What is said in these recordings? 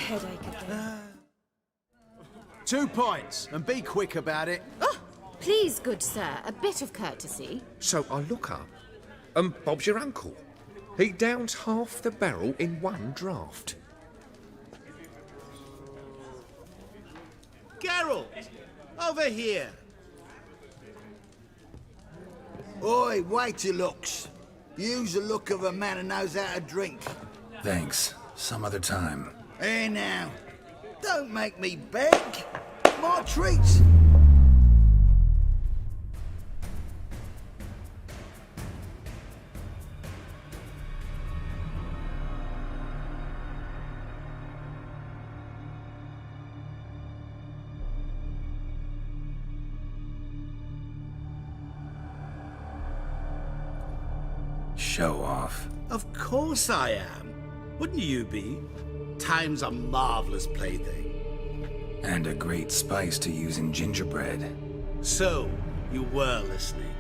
headache again. 2 points, and be quick about it. Oh, please, good sir, a bit of courtesy. So I look up, and Bob's your uncle. He downs half the barrel in one draught. Geralt! Over here! Oi, wait your looks. Use the look of a man who knows how to drink. Thanks. Some other time. Here now. Don't make me beg. My treat. Show off. Of course I am. Wouldn't you be? Time's a marvelous plaything. And a great spice to use in gingerbread. So, you were listening.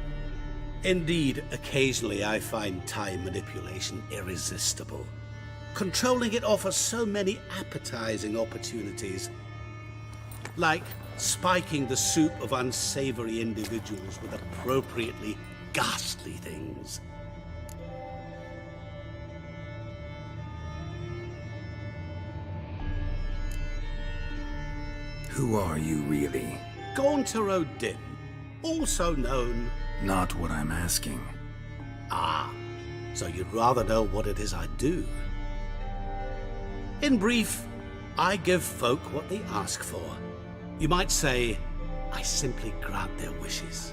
Indeed, occasionally I find time manipulation irresistible. Controlling it offers so many appetizing opportunities. Like spiking the soup of unsavory individuals with appropriately ghastly things. Who are you really? Gaunter O'Din, also known... Not what I'm asking. Ah, so you'd rather know what it is I do. In brief, I give folk what they ask for. You might say, I simply grant their wishes.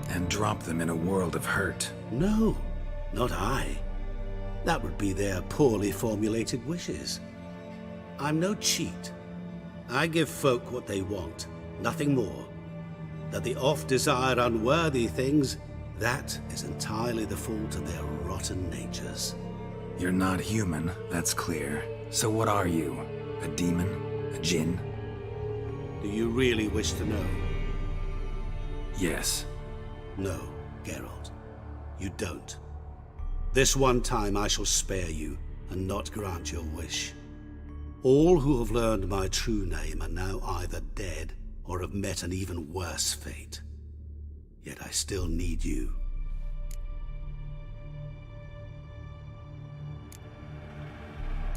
And drop them in a world of hurt. No, not I. That would be their poorly formulated wishes. I'm no cheat. I give folk what they want, nothing more. That they oft desire unworthy things, that is entirely the fault of their rotten natures. You're not human, that's clear. So what are you? A demon? A djinn? Do you really wish to know? Yes. No, Geralt. You don't. This one time I shall spare you and not grant your wish. All who have learned my true name are now either dead or have met an even worse fate. Yet I still need you.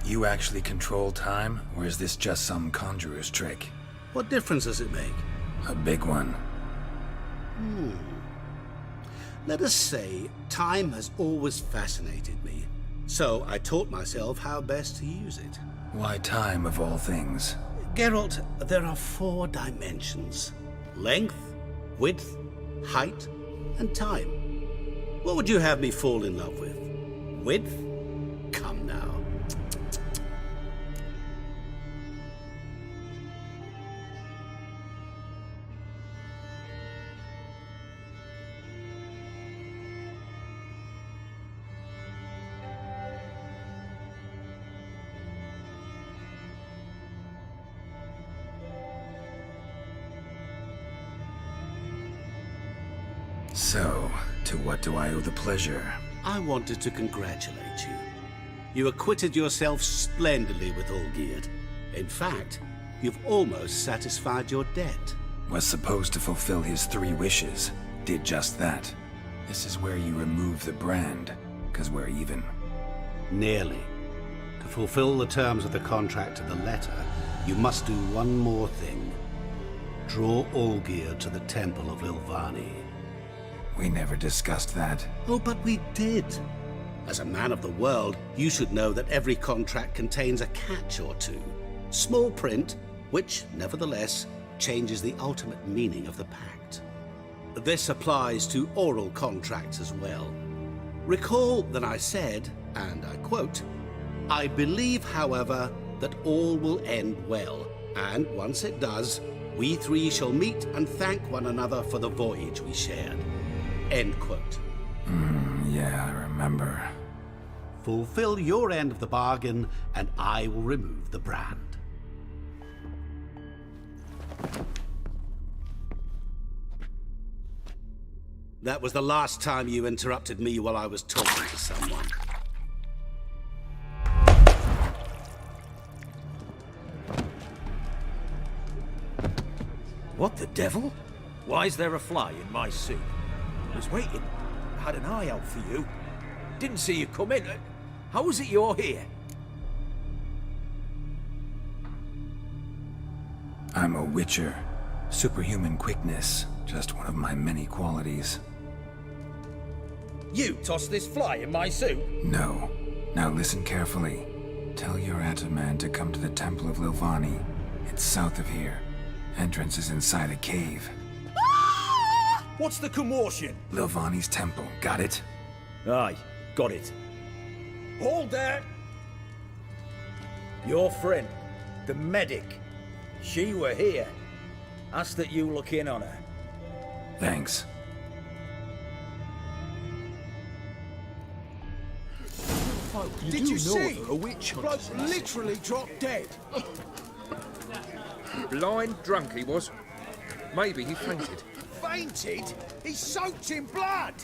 You actually control time, or is this just some conjurer's trick? What difference does it make? A big one. Let us say, time has always fascinated me, so I taught myself how best to use it. Why time, of all things? Geralt, there are 4 dimensions. Length, width, height, and time. What would you have me fall in love with? Width? Come now. So, to what do I owe the pleasure? I wanted to congratulate you. You acquitted yourself splendidly with Olgierd. In fact, you've almost satisfied your debt. Was supposed to fulfill his 3 wishes. Did just that. This is where you remove the brand, 'cause we're even. Nearly. To fulfill the terms of the contract to the letter, you must do one more thing. Draw Olgierd to the Temple of Lilvani. We never discussed that. Oh, but we did. As a man of the world, you should know that every contract contains a catch or two. Small print, which, nevertheless, changes the ultimate meaning of the pact. This applies to oral contracts as well. Recall that I said, and I quote, "I believe, however, that all will end well, and once it does, we 3 shall meet and thank one another for the voyage we shared." End quote. Yeah, I remember. Fulfill your end of the bargain, and I will remove the brand. That was the last time you interrupted me while I was talking to someone. What the devil? Why is there a fly in my soup? I was waiting. I had an eye out for you. Didn't see you come in. How is it you're here? I'm a witcher. Superhuman quickness, just one of my many qualities. You tossed this fly in my soup? No. Now listen carefully. Tell your Ataman to come to the Temple of Lilvani. It's south of here. Entrance is inside a cave. What's the commotion? Lilvani's temple, got it? Aye, got it. Hold there! Your friend, the medic, she were here. Ask that you look in on her. Thanks. Did you see? A witch bloke literally dropped dead. Blind drunk he was. Maybe he fainted. Fainted? He's soaked in blood.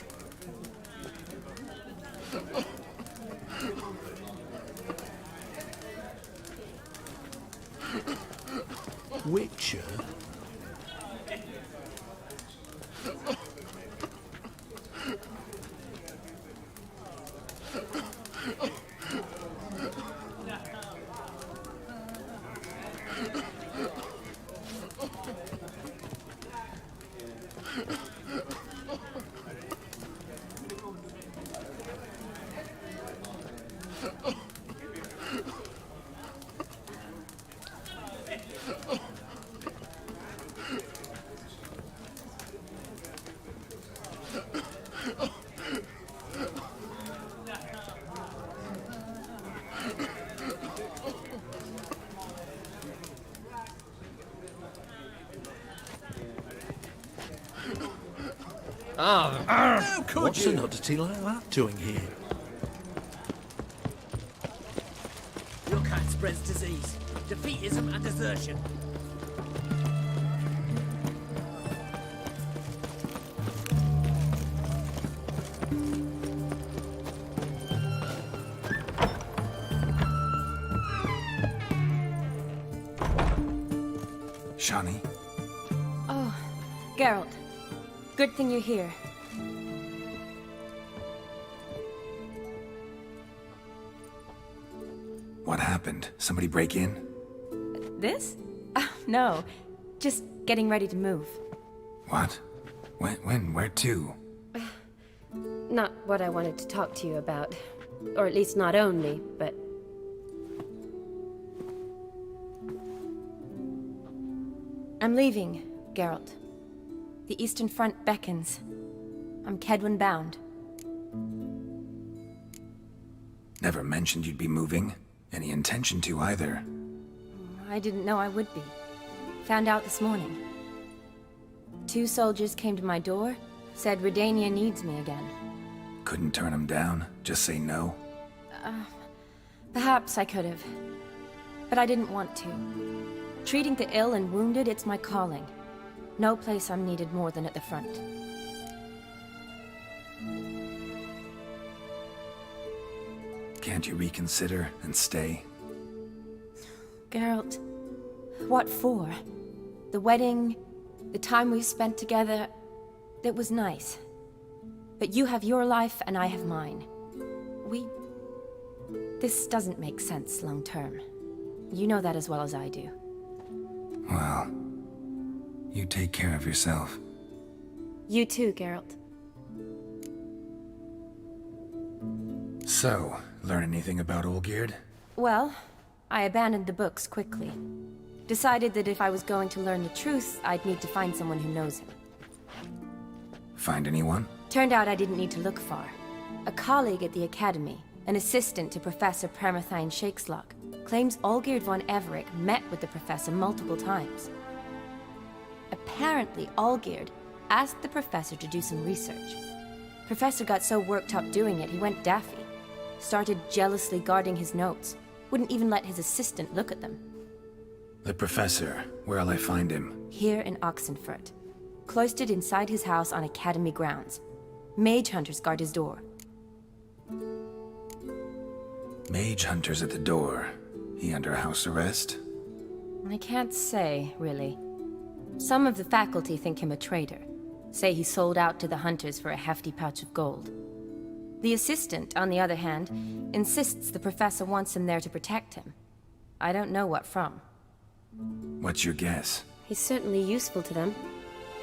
Witcher? How could What's you? an oddity like that doing here? Your kind spreads disease, defeatism and desertion. Shani? Oh, Geralt. Good thing you're here. What happened? Somebody break in? This? No. Just getting ready to move. What? When? Where to? Not what I wanted to talk to you about. Or at least not only, but... I'm leaving, Geralt. The Eastern Front beckons. I'm Kedwin bound. Never mentioned you'd be moving. Any intention to either. I didn't know I would be. Found out this morning. 2 soldiers came to my door, said Redania needs me again. Couldn't turn him down? Just say no? Perhaps I could have. But I didn't want to. Treating the ill and wounded, it's my calling. No place I'm needed more than at the front. Can't you reconsider and stay? Geralt, what for? The wedding, the time we've spent together, it was nice. But you have your life and I have mine. This doesn't make sense long term. You know that as well as I do. Well, you take care of yourself. You too, Geralt. So, learn anything about Olgierd? Well, I abandoned the books quickly. Decided that if I was going to learn the truth, I'd need to find someone who knows him. Find anyone? Turned out I didn't need to look far. A colleague at the Academy, an assistant to Professor Permathine Shakeslock, claims Olgierd von Everec met with the professor multiple times. Apparently, Olgierd asked the professor to do some research. Professor got so worked up doing it, he went daffy. Started jealously guarding his notes. Wouldn't even let his assistant look at them. The professor. Where'll I find him? Here in Oxenfurt. Cloistered inside his house on Academy grounds. Mage hunters guard his door. Mage hunters at the door. He under house arrest? I can't say, really. Some of the faculty think him a traitor. Say he sold out to the hunters for a hefty pouch of gold. The assistant, on the other hand, insists the professor wants him there to protect him. I don't know what from. What's your guess? He's certainly useful to them.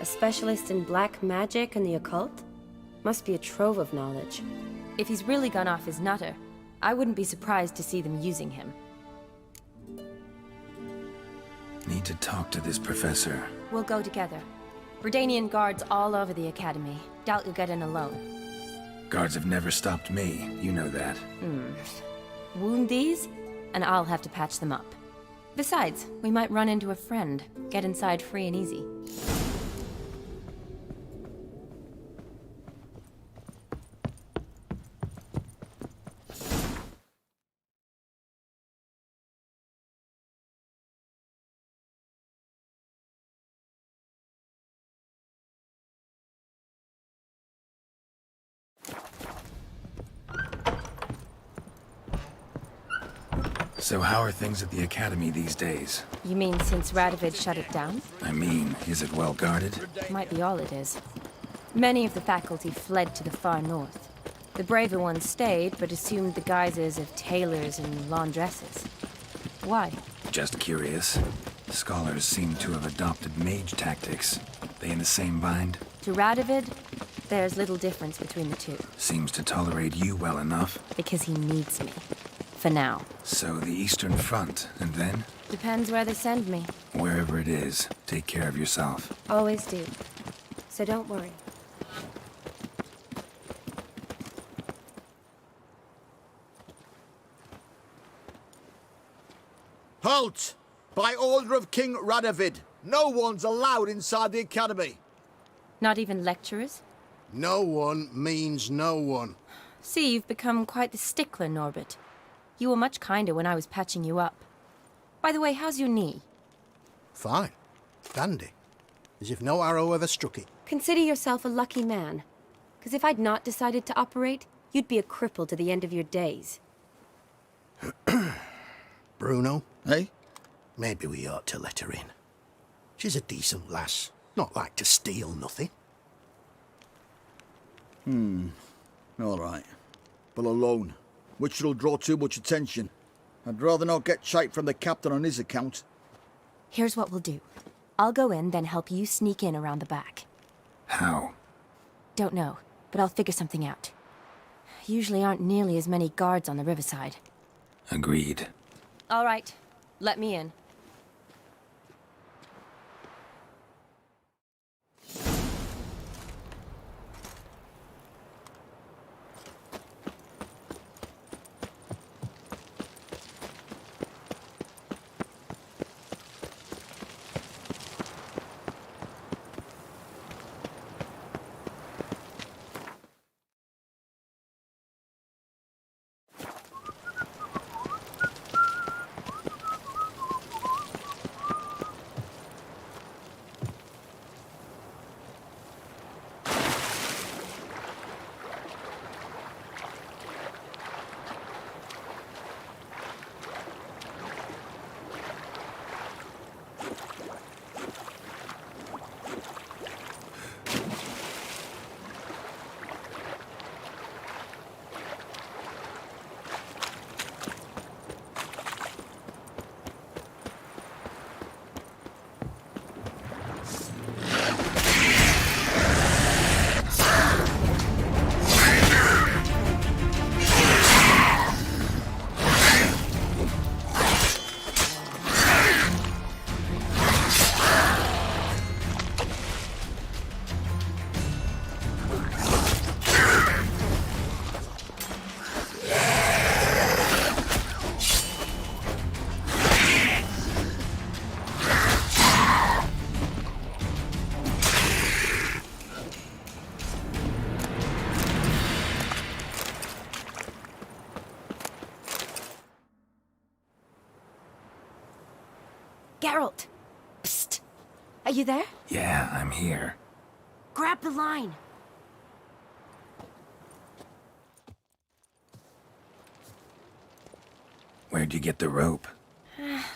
A specialist in black magic and the occult? Must be a trove of knowledge. If he's really gone off his nutter, I wouldn't be surprised to see them using him. Need to talk to this professor. We'll go together. Redanian guards all over the academy. Doubt you'll get in alone. Guards have never stopped me, you know that. Wound these, and I'll have to patch them up. Besides, we might run into a friend. Get inside free and easy. So how are things at the academy these days? You mean since Radovid shut it down? I mean, is it well guarded? Might be all it is. Many of the faculty fled to the far north. The braver ones stayed, but assumed the guises of tailors and laundresses. Why? Just curious. Scholars seem to have adopted mage tactics. They in the same bind? To Radovid, there's little difference between the two. Seems to tolerate you well enough. Because he needs me. For now. So the Eastern Front, and then? Depends where they send me. Wherever it is, take care of yourself. Always do. So don't worry. Halt! By order of King Radovid, no one's allowed inside the academy. Not even lecturers? No one means no one. See, you've become quite the stickler, Norbert. You were much kinder when I was patching you up. By the way, how's your knee? Fine. Dandy. As if no arrow ever struck it. Consider yourself a lucky man. Because if I'd not decided to operate, you'd be a cripple to the end of your days. Bruno, eh? Maybe we ought to let her in. She's a decent lass. Not like to steal nothing. All right. But alone, which will draw too much attention. I'd rather not get shite from the captain on his account. Here's what we'll do. I'll go in, then help you sneak in around the back. How? Don't know, but I'll figure something out. Usually aren't nearly as many guards on the riverside. Agreed. All right, let me in. Geralt! Psst! Are you there? Yeah, I'm here. Grab the line! Where'd you get the rope?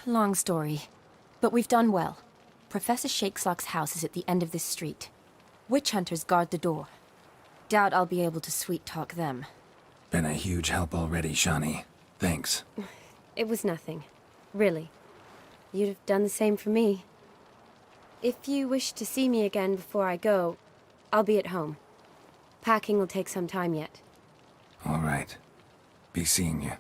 Long story. But we've done well. Professor Shakeslock's house is at the end of this street. Witch hunters guard the door. Doubt I'll be able to sweet-talk them. Been a huge help already, Shani. Thanks. It was nothing. Really. You'd have done the same for me. If you wish to see me again before I go, I'll be at home. Packing will take some time yet. All right. Be seeing you.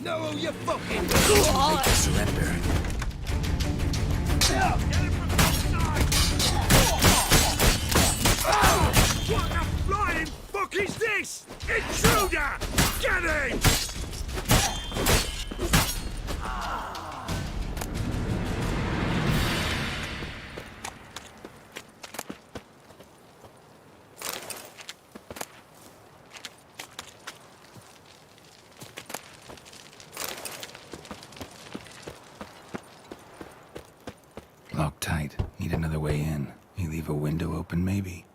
No, you fucking... Make the surrender. What the flying fuck is this? Intruder! Get him! Locked tight. Need another way in. You leave a window open, maybe?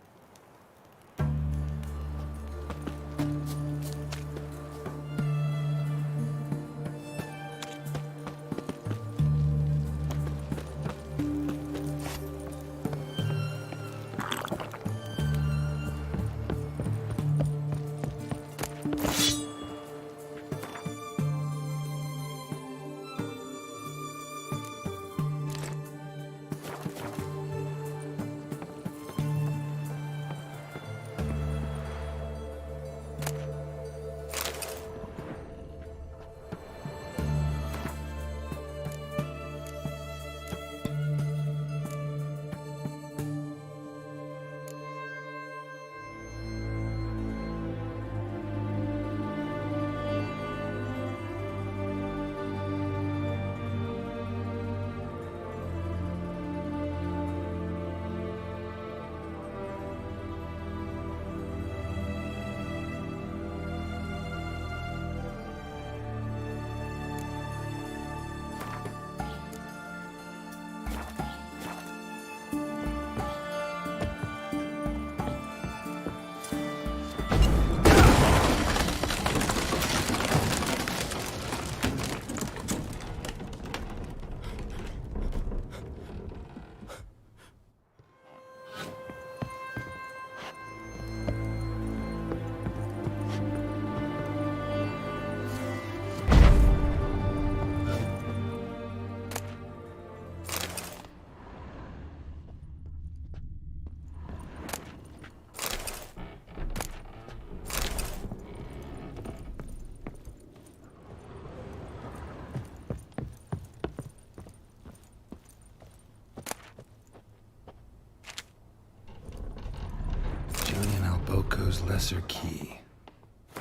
Boko's Lesser Key.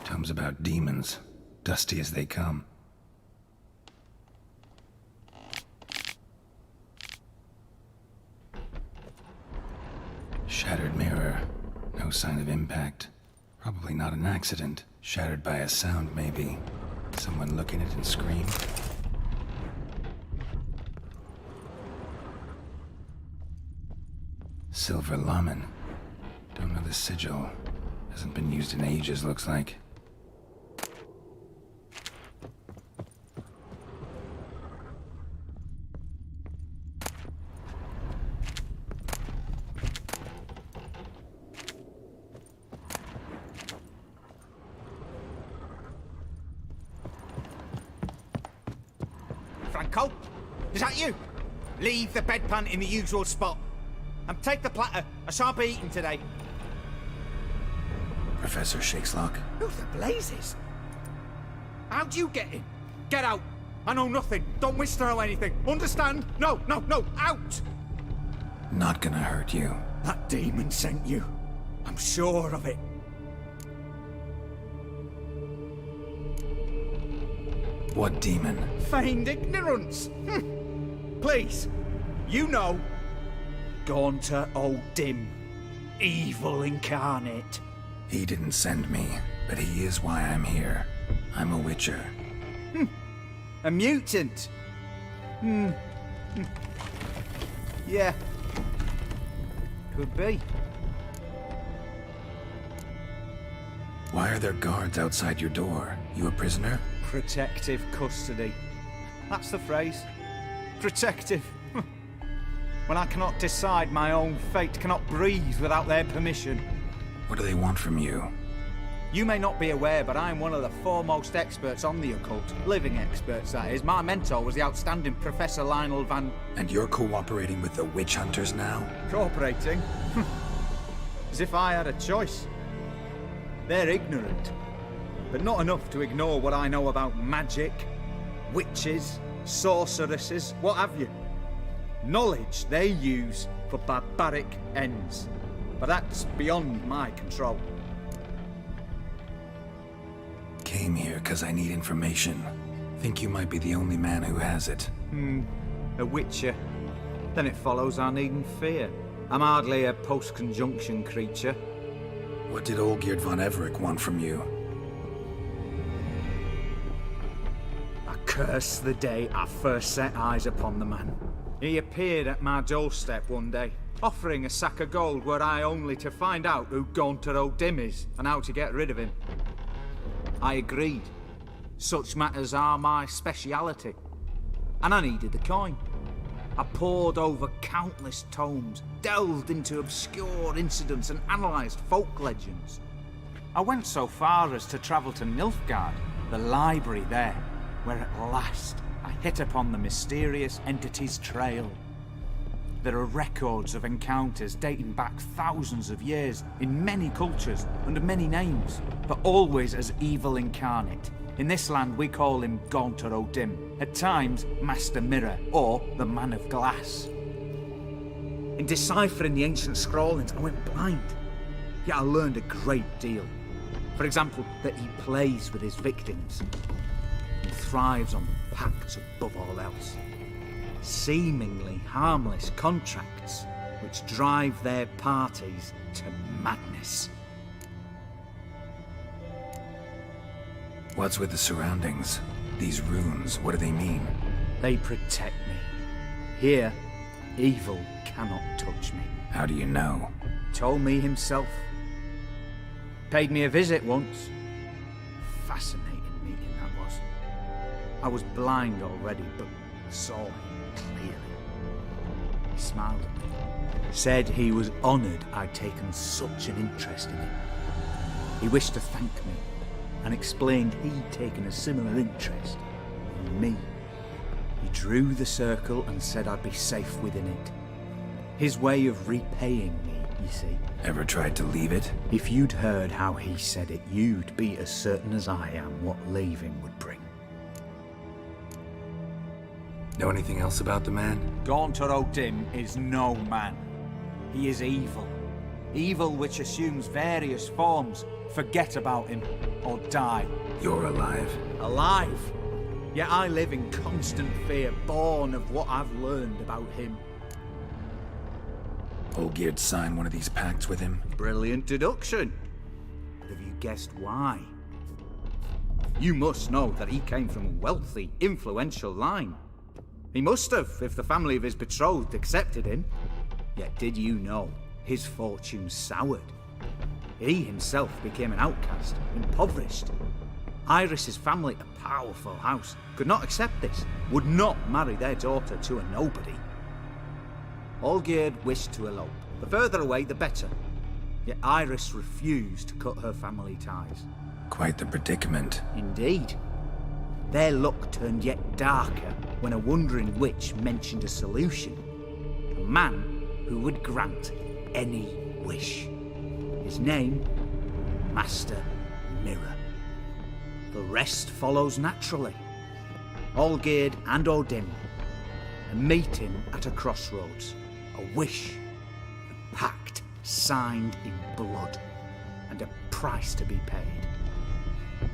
Tomes about demons, dusty as they come. Shattered mirror. No sign of impact. Probably not an accident. Shattered by a sound, maybe. Someone look in it and scream. Silver Lamen. Don't know the sigil. Hasn't been used in ages, looks like. Franco? Is that you? Leave the bedpan in the usual spot. And take the platter. I shan't be eating today. Professor Shakeslock? Who the blazes? How'd you get in? Get out. I know nothing. Don't wish to know anything. Understand? No, no, no. Out! Not gonna hurt you. That demon sent you. I'm sure of it. What demon? Feigned ignorance. Please. You know. Gaunter O'Dim. Evil incarnate. He didn't send me, but he is why I'm here. I'm a witcher. A mutant. Yeah. Could be. Why are there guards outside your door? You a prisoner? Protective custody. That's the phrase. Protective. When I cannot decide my own fate, cannot breathe without their permission. What do they want from you? You may not be aware, but I'm one of the foremost experts on the occult. Living experts, that is. My mentor was the outstanding Professor Lionel Van... And you're cooperating with the witch hunters now? Cooperating? As if I had a choice. They're ignorant, but not enough to ignore what I know about magic, witches, sorceresses, what have you. Knowledge they use for barbaric ends, but that's beyond my control. Came here because I need information. Think you might be the only man who has it. A witcher. Then it follows I needn't fear. I'm hardly a post-conjunction creature. What did Olgierd von Everec want from you? I curse the day I first set eyes upon the man. He appeared at my doorstep one day, offering a sack of gold were I only to find out who Gaunter O'Dim is and how to get rid of him. I agreed. Such matters are my speciality. And I needed the coin. I pored over countless tomes, delved into obscure incidents and analysed folk legends. I went so far as to travel to Nilfgaard, the library there, where at last I hit upon the mysterious entity's trail. There are records of encounters dating back thousands of years in many cultures under many names, but always as evil incarnate. In this land we call him Gaunter O'Dim, at times Master Mirror or the Man of Glass. In deciphering the ancient scrawlings I went blind, yet I learned a great deal. For example, that he plays with his victims and thrives on pacts above all else. Seemingly harmless contracts which drive their parties to madness. What's with the surroundings? These runes, what do they mean? They protect me. Here, evil cannot touch me. How do you know? Told me himself. Paid me a visit once. Fascinating meeting that was. I was blind already, but saw him clearly. He smiled at me. Said he was honoured I'd taken such an interest in him. He wished to thank me and explained he'd taken a similar interest in me. He drew the circle and said I'd be safe within it. His way of repaying me, you see. Ever tried to leave it? If you'd heard how he said it, you'd be as certain as I am what leaving would bring. Know anything else about the man? Gaunter O'Dim is no man. He is evil. Evil which assumes various forms. Forget about him, or die. You're alive. Alive? Yet I live in constant fear, born of what I've learned about him. Olgierd signed one of these pacts with him? Brilliant deduction. Have you guessed why? You must know that he came from a wealthy, influential line. He must have, if the family of his betrothed accepted him. Yet did you know his fortune soured? He himself became an outcast, impoverished. Iris's family, a powerful house, could not accept this, would not marry their daughter to a nobody. Olgierd wished to elope. The further away, the better. Yet Iris refused to cut her family ties. Quite the predicament. Indeed. Their luck turned yet darker when a wandering witch mentioned a solution. A man who would grant any wish. His name, Master Mirror. The rest follows naturally. Olgierd and O'Dim, a meeting at a crossroads, a wish, a pact signed in blood, and a price to be paid.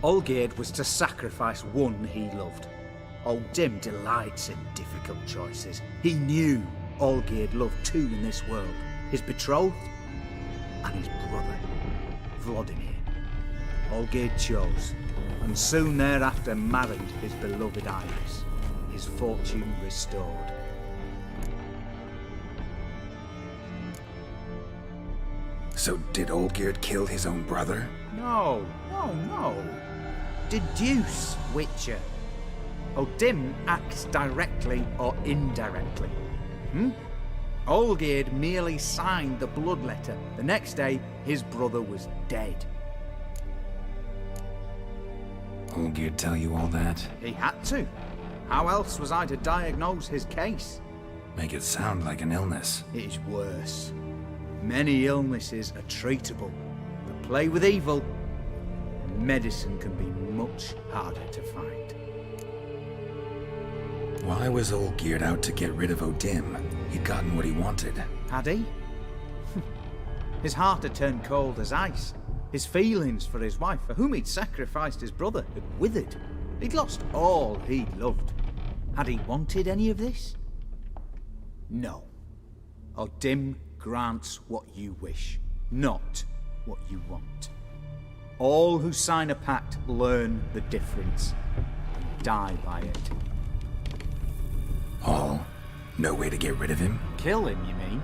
Olgierd was to sacrifice one he loved. O'Dim delights in difficult choices. He knew Olgierd loved two in this world, his betrothed and his brother, Vladimir. Olgierd chose, and soon thereafter married his beloved Iris. his fortune restored. So did Olgierd kill his own brother? No. Deduce, Witcher. Odin acts directly or indirectly. Olgierd merely signed the blood letter. The next day, his brother was dead. Olgierd tell you all that? He had to. How else was I to diagnose his case? Make it sound like an illness. It is worse. Many illnesses are treatable, but play with evil, medicine can be much harder to find. Why was Olgierd out to get rid of Odin? He'd gotten what he wanted. Had he? His heart had turned cold as ice. His feelings for his wife, for whom he'd sacrificed his brother, had withered. He'd lost all he loved. Had he wanted any of this? No. Odin grants what you wish, not what you want. All who sign a pact learn the difference and die by it. All? No way to get rid of him? Kill him, you mean?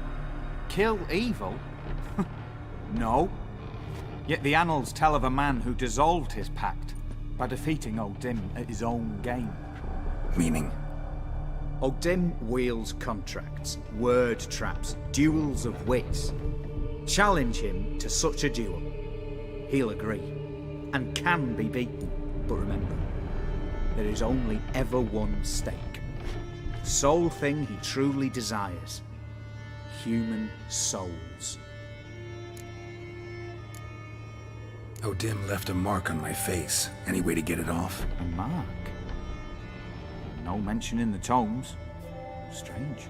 Kill evil? No. Yet the annals tell of a man who dissolved his pact by defeating Odin at his own game. Meaning? Odin wields contracts, word traps, duels of wits. Challenge him to such a duel. He'll agree, and can be beaten. But remember, there is only ever one stake. The sole thing he truly desires. Human souls. Odin left a mark on my face. Any way to get it off? A mark? No mention in the tomes. Strange.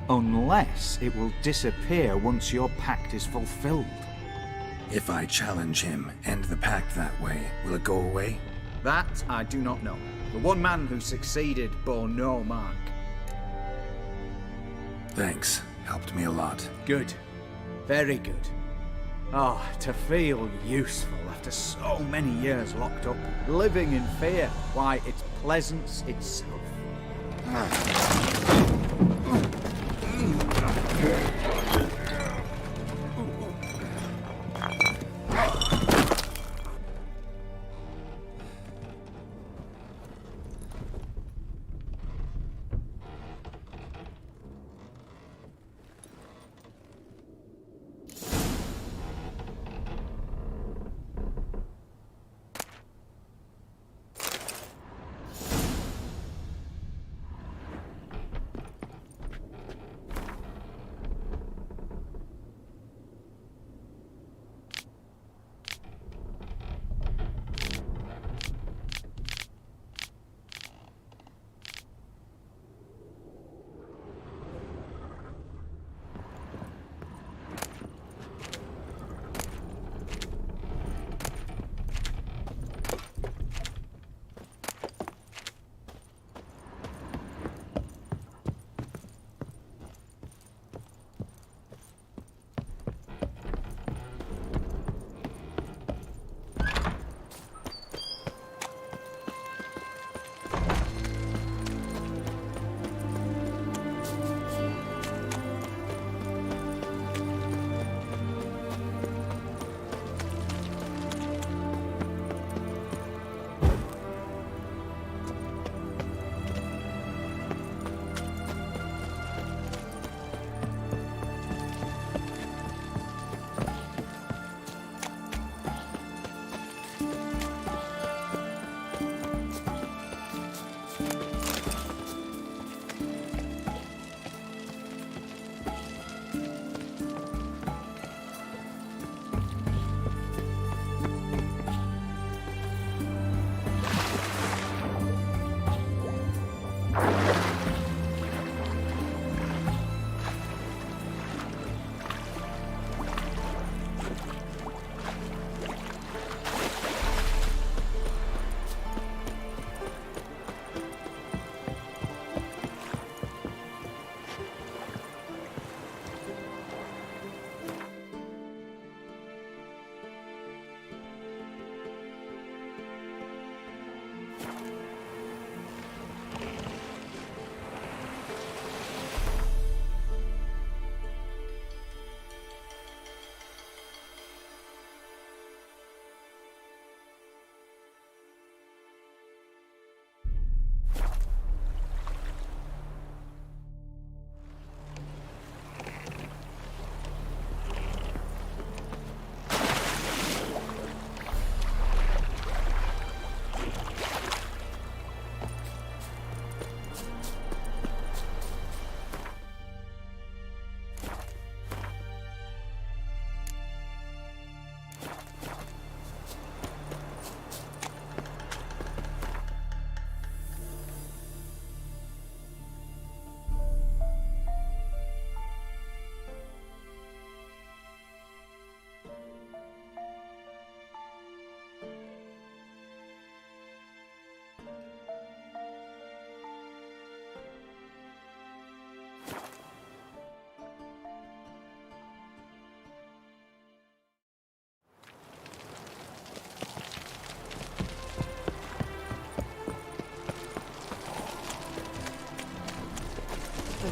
Unless it will disappear once your pact is fulfilled. If I challenge him, end the pact that way, will it go away? That I do not know. The one man who succeeded bore no mark. Thanks. Helped me a lot. Good. Very good. Oh, to feel useful after so many years locked up, living in fear. Why, it's pleasance itself.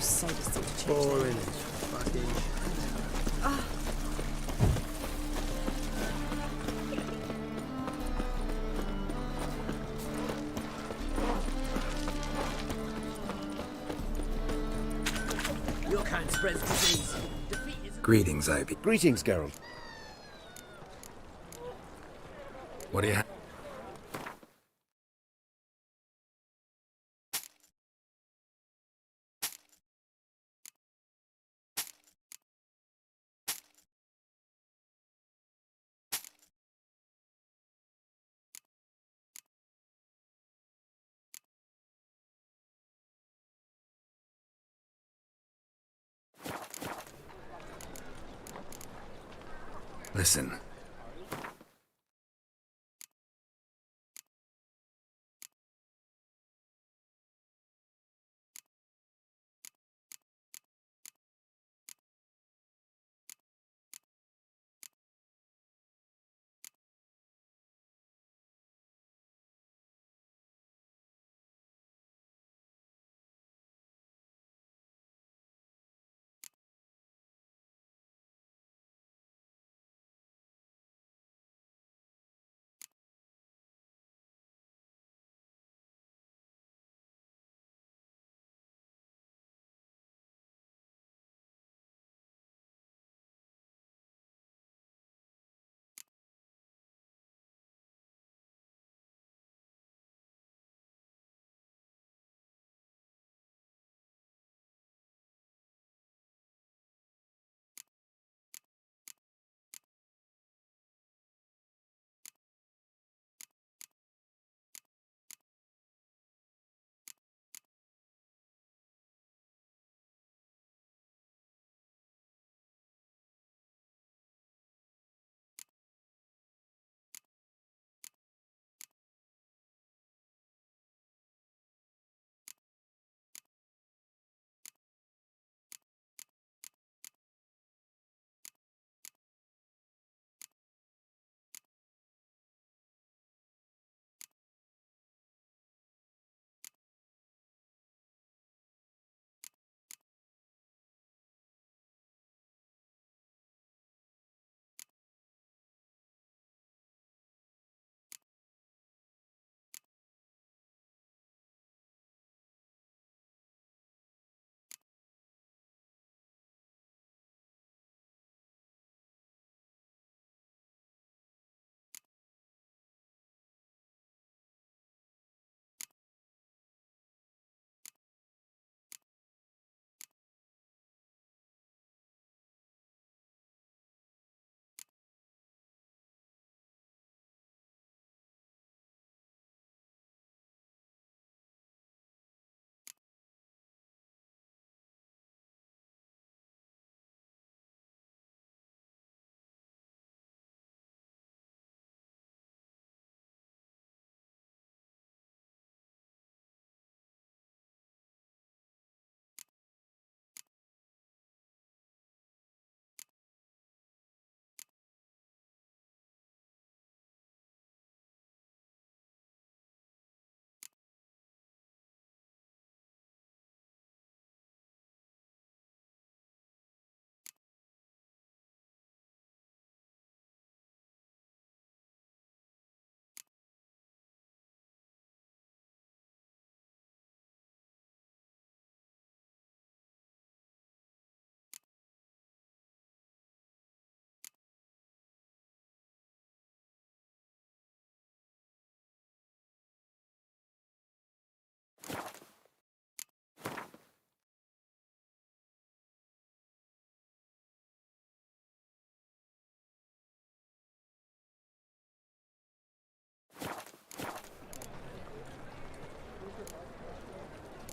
sadist to change Boring. their Fucking. Your kind spreads disease. Defeat isn't... Greetings, Ivy. Greetings, Geralt. What do you have? Listen.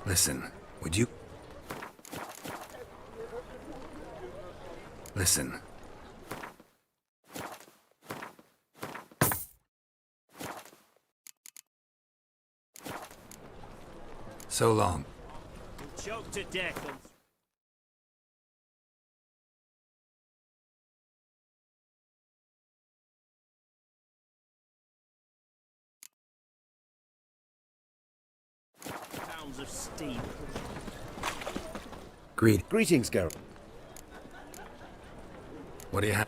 Listen, would you... Listen. So long. Choked to death on... pounds of steel. Greetings, Geralt. What do you have?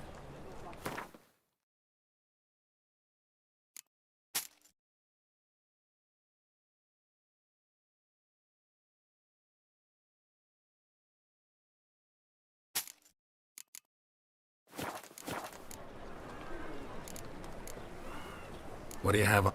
What do you have?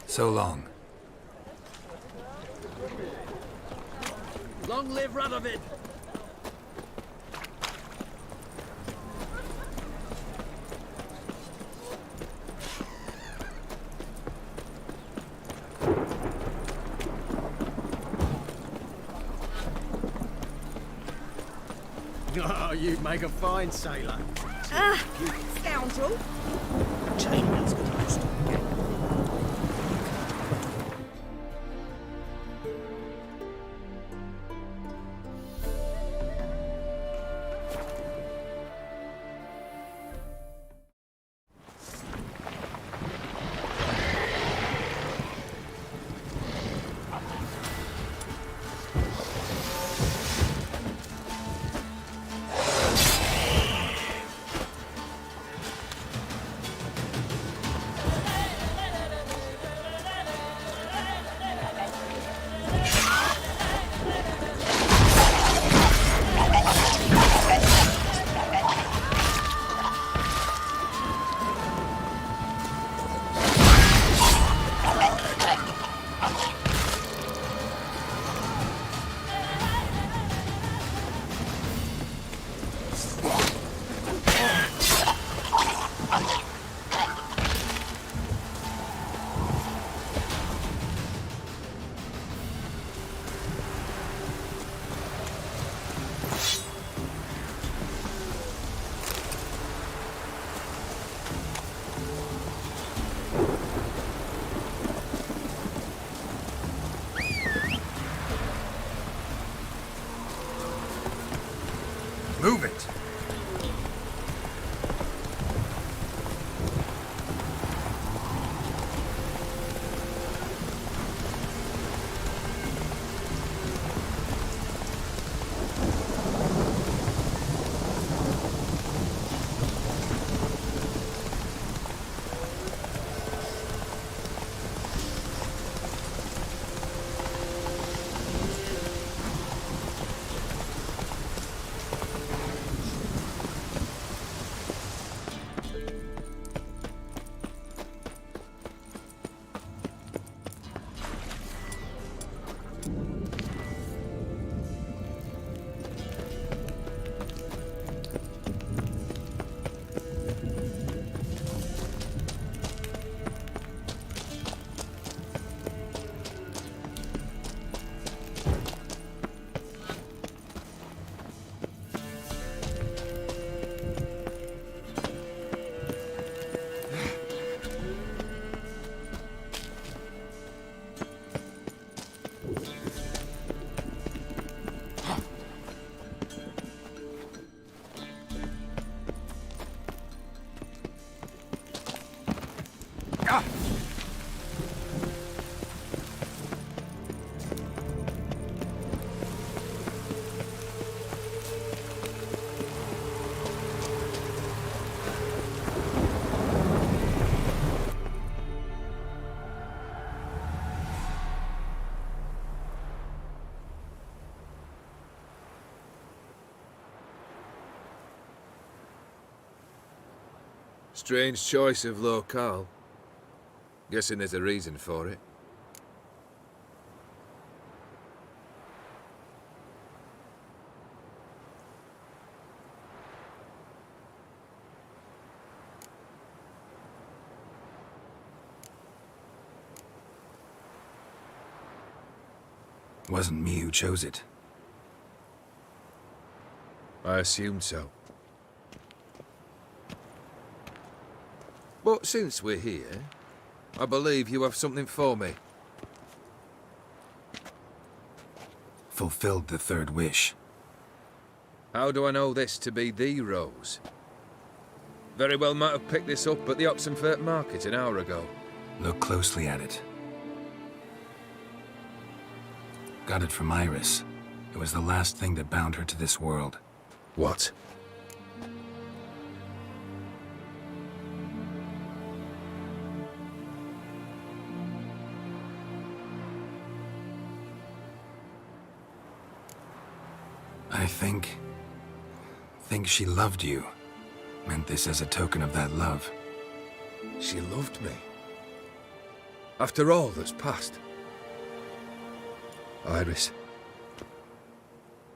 So long. Long live Radovid! Oh, you make a fine sailor. Scoundrel! Chamberlain's gonna stop again. Move it! Strange choice of locale. Guessing there's a reason for it. Wasn't me who chose it. I assumed so. But since we're here, I believe you have something for me. Fulfilled the third wish. How do I know this to be the rose? Very well might have picked this up at the Oxenfurt market an hour ago. Look closely at it. Got it from Iris. It was the last thing that bound her to this world. What? I think she loved you. Meant this as a token of that love. She loved me. After all that's passed. Iris.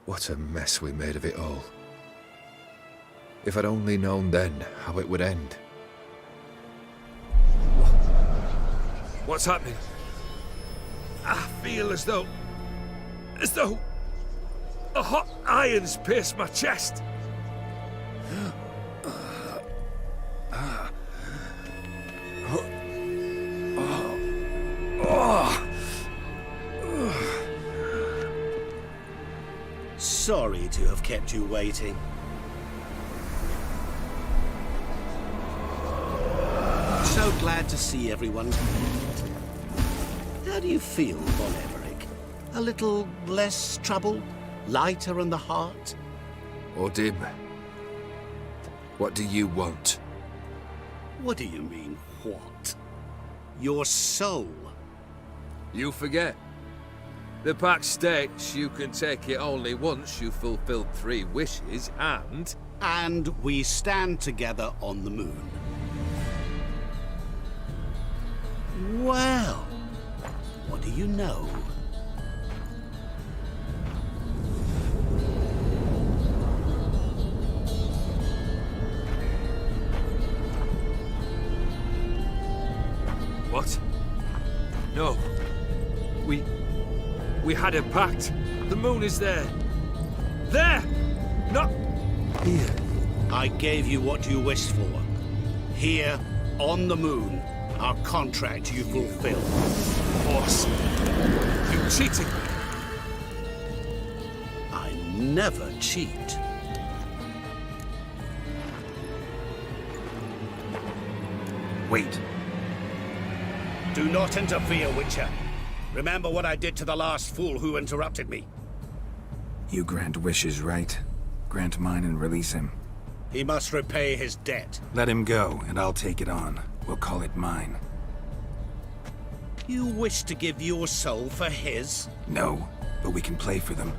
What a mess we made of it all. If I'd only known then how it would end. What's happening? I feel as though a hot iron's pierced my chest. Sorry to have kept you waiting. So glad to see everyone. How do you feel, Von Everec? A little less trouble? Lighter in the heart? Odim, what do you want? What do you mean, what? Your soul. You forget. The pact states you can take it only once you've fulfilled 3 wishes, and... And we stand together on the moon. Well, what do you know? What? No. We had a pact. The moon is there. There! Not here. I gave you what you wished for. Here, on the moon, our contract you fulfilled. Boss, you cheated me. I never cheat. Wait. Do not interfere, Witcher. Remember what I did to the last fool who interrupted me. You grant wishes, right? Grant mine and release him. He must repay his debt. Let him go, and I'll take it on. We'll call it mine. You wish to give your soul for his? No, but we can play for them.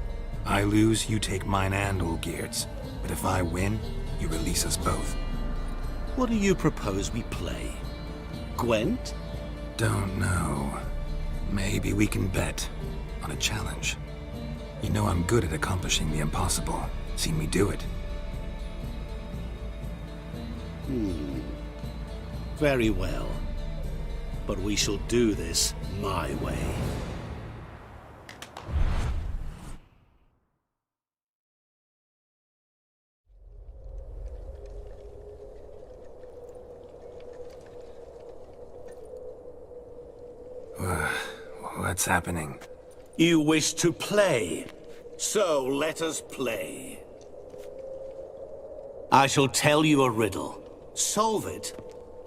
I lose, you take mine and Olgierd's. But if I win, you release us both. What do you propose we play? Gwent? Don't know. Maybe we can bet on a challenge. You know I'm good at accomplishing the impossible. Seen me do it. Very well. But we shall do this my way. What's happening? You wish to play, so let us play. I shall tell you a riddle. Solve it,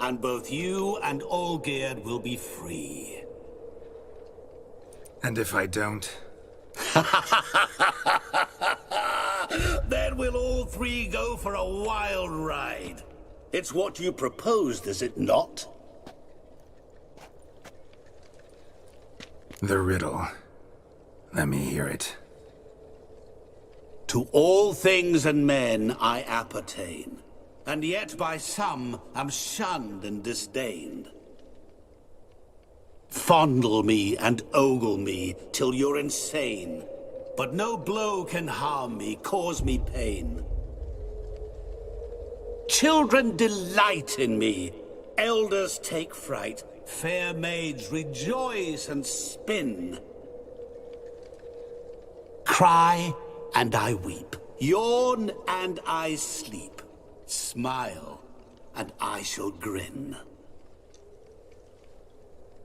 and both you and Olgierd will be free. And if I don't? Then we'll all 3 go for a wild ride. It's what you proposed, is it not? The riddle. Let me hear it. To all things and men I appertain, and yet by some am shunned and disdained. Fondle me and ogle me till you're insane, but no blow can harm me, cause me pain. Children delight in me, elders take fright, fair maids rejoice and spin. Cry and I weep. Yawn and I sleep. Smile and I shall grin.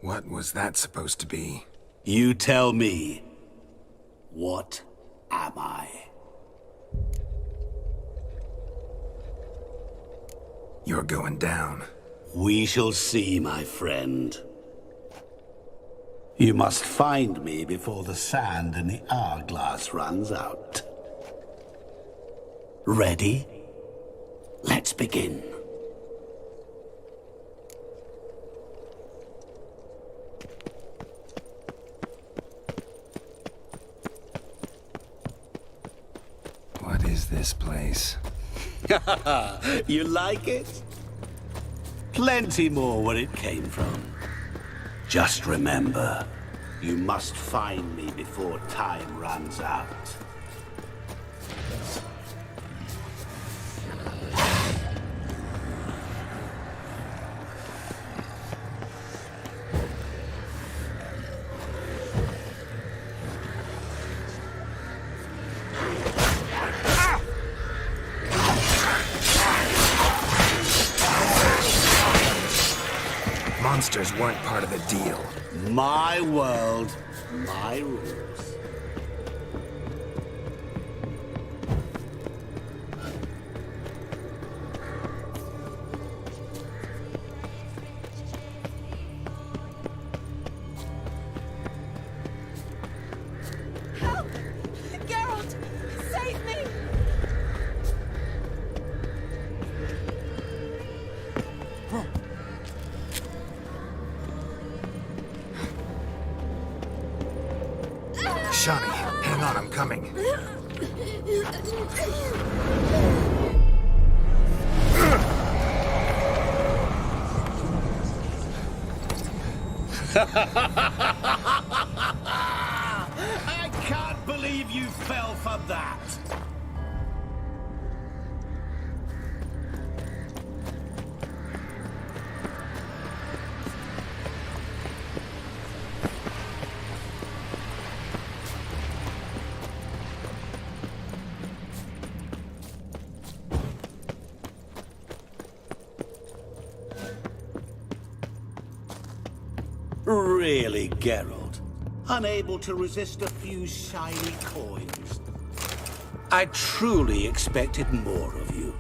What was that supposed to be? You tell me. What am I? You're going down. We shall see, my friend. You must find me before the sand in the hourglass runs out. Ready? Let's begin. What is this place? You like it? Plenty more where it came from. Just remember, you must find me before time runs out. Monsters weren't part of the deal. My world, my rules. Help! Geralt! Save me! Shani, hang on, I'm coming. I can't believe you fell for that. Really, Geralt? Unable to resist a few shiny coins? I truly expected more of you.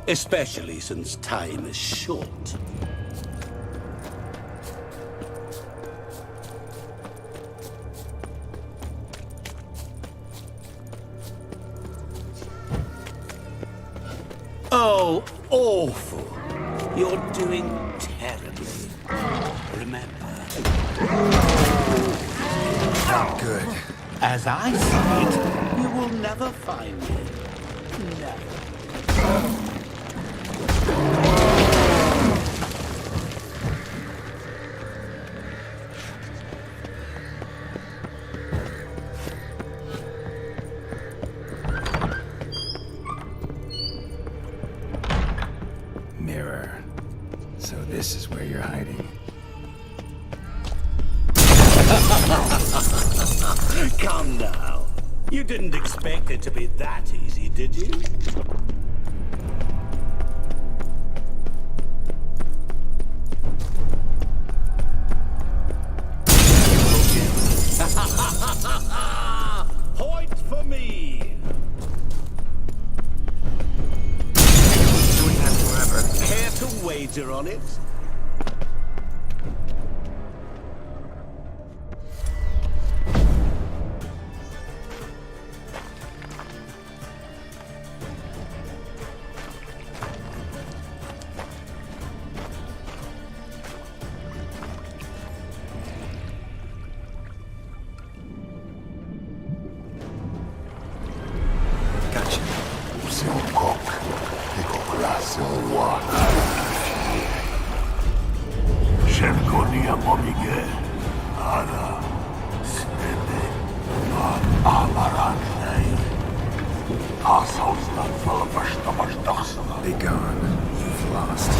Especially since time is short. Oh, awful. You're doing terribly. Remember. Not good. As I see it, you will never find me. Never. Mirror. So this is where you're hiding. Come now. You didn't expect it to be that easy, did you? Point for me! Doing that forever. Care to wager on it? Gotcha. Şevkonia pomige, ara, spede, amaran nej. Assaulstan för första marsdagsarna. Be gone. You've lost.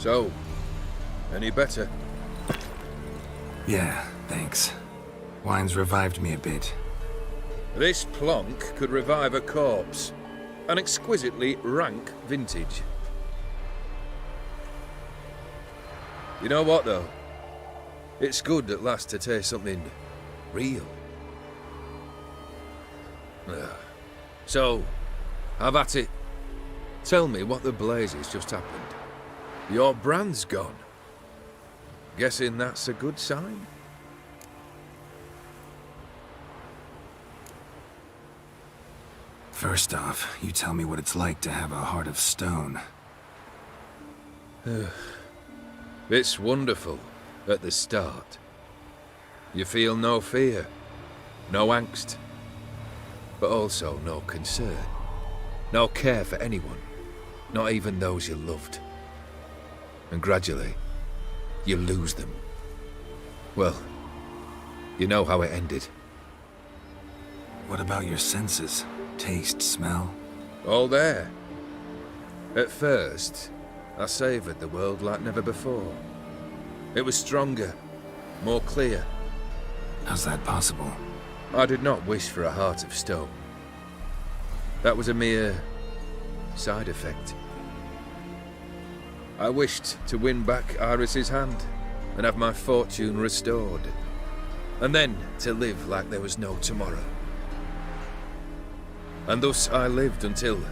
So, any better? Yeah, thanks. Wine's revived me a bit. This plonk could revive a corpse. An exquisitely rank vintage. You know what, though? It's good at last to taste something real. So, have at it. Tell me what the blazes just happened. Your brand's gone. Guessing that's a good sign? First off, you tell me what it's like to have a heart of stone. It's wonderful at the start. You feel no fear, no angst, but also no concern, no care for anyone, not even those you loved. And gradually, you lose them. Well, you know how it ended. What about your senses? Taste, smell? All there. At first, I savoured the world like never before. It was stronger, more clear. How's that possible? I did not wish for a heart of stone. That was a mere side effect. I wished to win back Iris's hand and have my fortune restored. And then to live like there was no tomorrow. And thus I lived until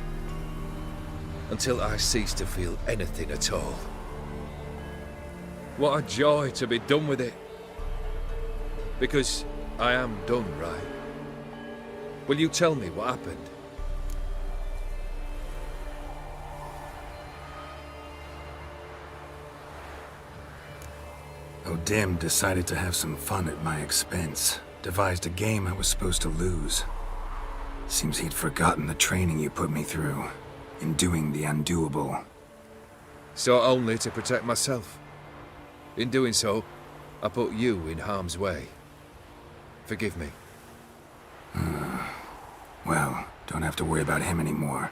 I ceased to feel anything at all. What a joy to be done with it. Because I am done, right? Will you tell me what happened? O'Dim decided to have some fun at my expense. Devised a game I was supposed to lose. Seems he'd forgotten the training you put me through, in doing the undoable. So only to protect myself. In doing so, I put you in harm's way. Forgive me. Well, don't have to worry about him anymore.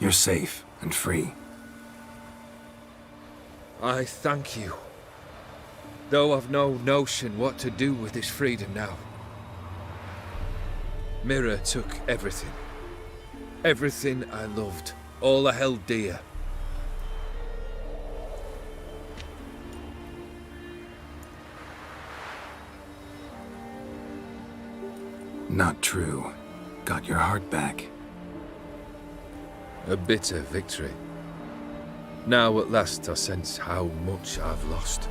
You're safe and free. I thank you. Though I've no notion what to do with this freedom now. Mira took everything. Everything I loved. All I held dear. Not true. Got your heart back. A bitter victory. Now at last I sense how much I've lost.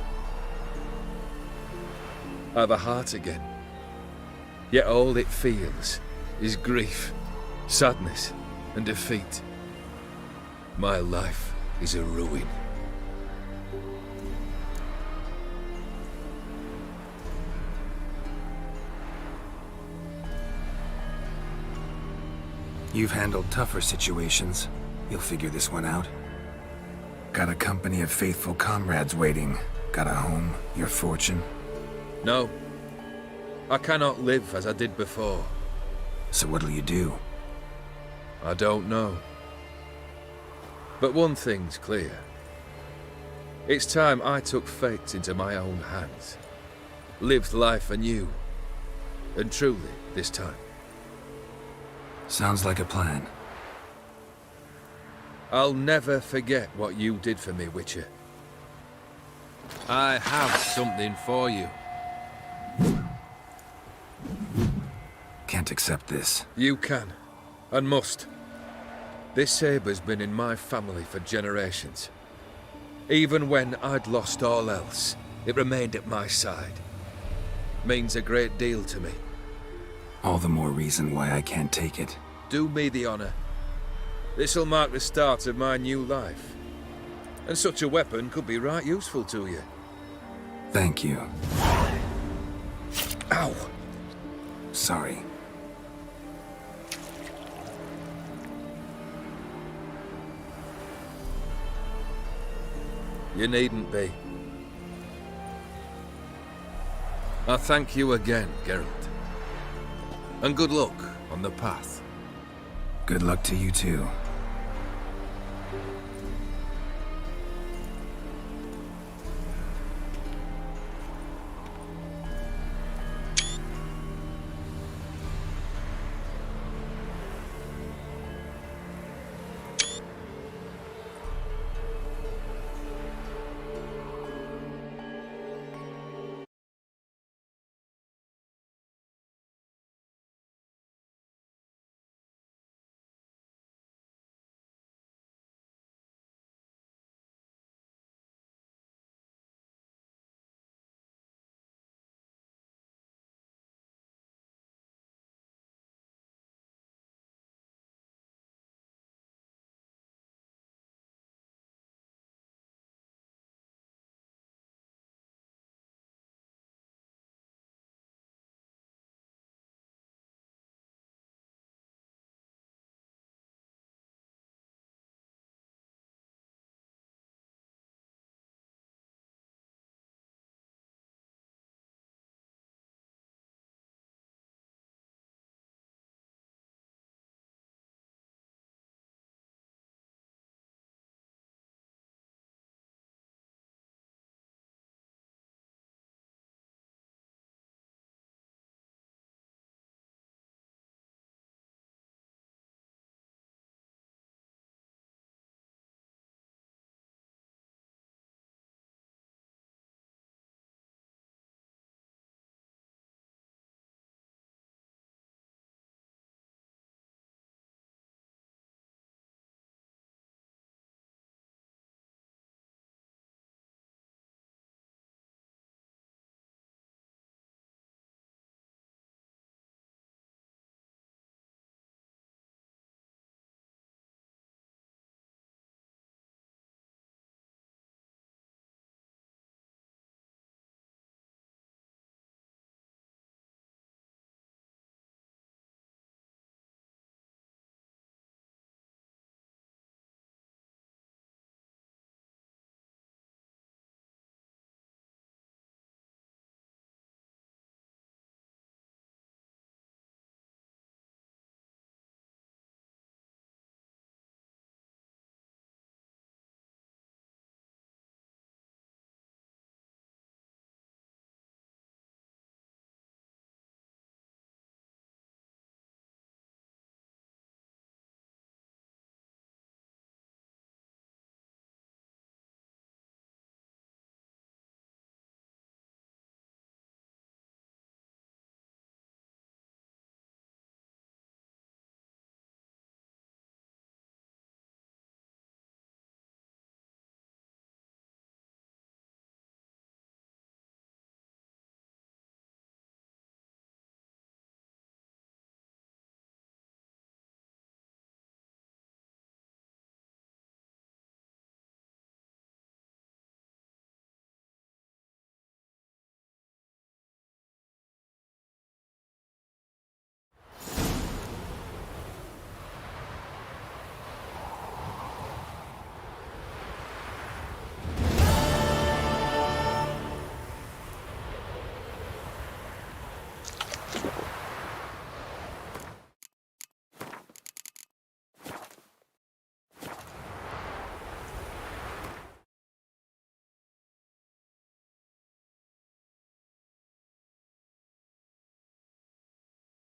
I've a heart again. Yet all it feels is grief, sadness, and defeat. My life is a ruin. You've handled tougher situations. You'll figure this one out. Got a company of faithful comrades waiting. Got a home, your fortune. No. I cannot live as I did before. So what'll you do? I don't know. But one thing's clear. It's time I took fate into my own hands. Lived life anew. And truly, this time. Sounds like a plan. I'll never forget what you did for me, Witcher. I have something for you. Can't accept this. You can, and must. This sabre's been in my family for generations. Even when I'd lost all else, it remained at my side. Means a great deal to me. All the more reason why I can't take it. Do me the honor. This'll mark the start of my new life. And such a weapon could be right useful to you. Thank you. Ow! Sorry. You needn't be. I thank you again, Geralt. And good luck on the path. Good luck to you too.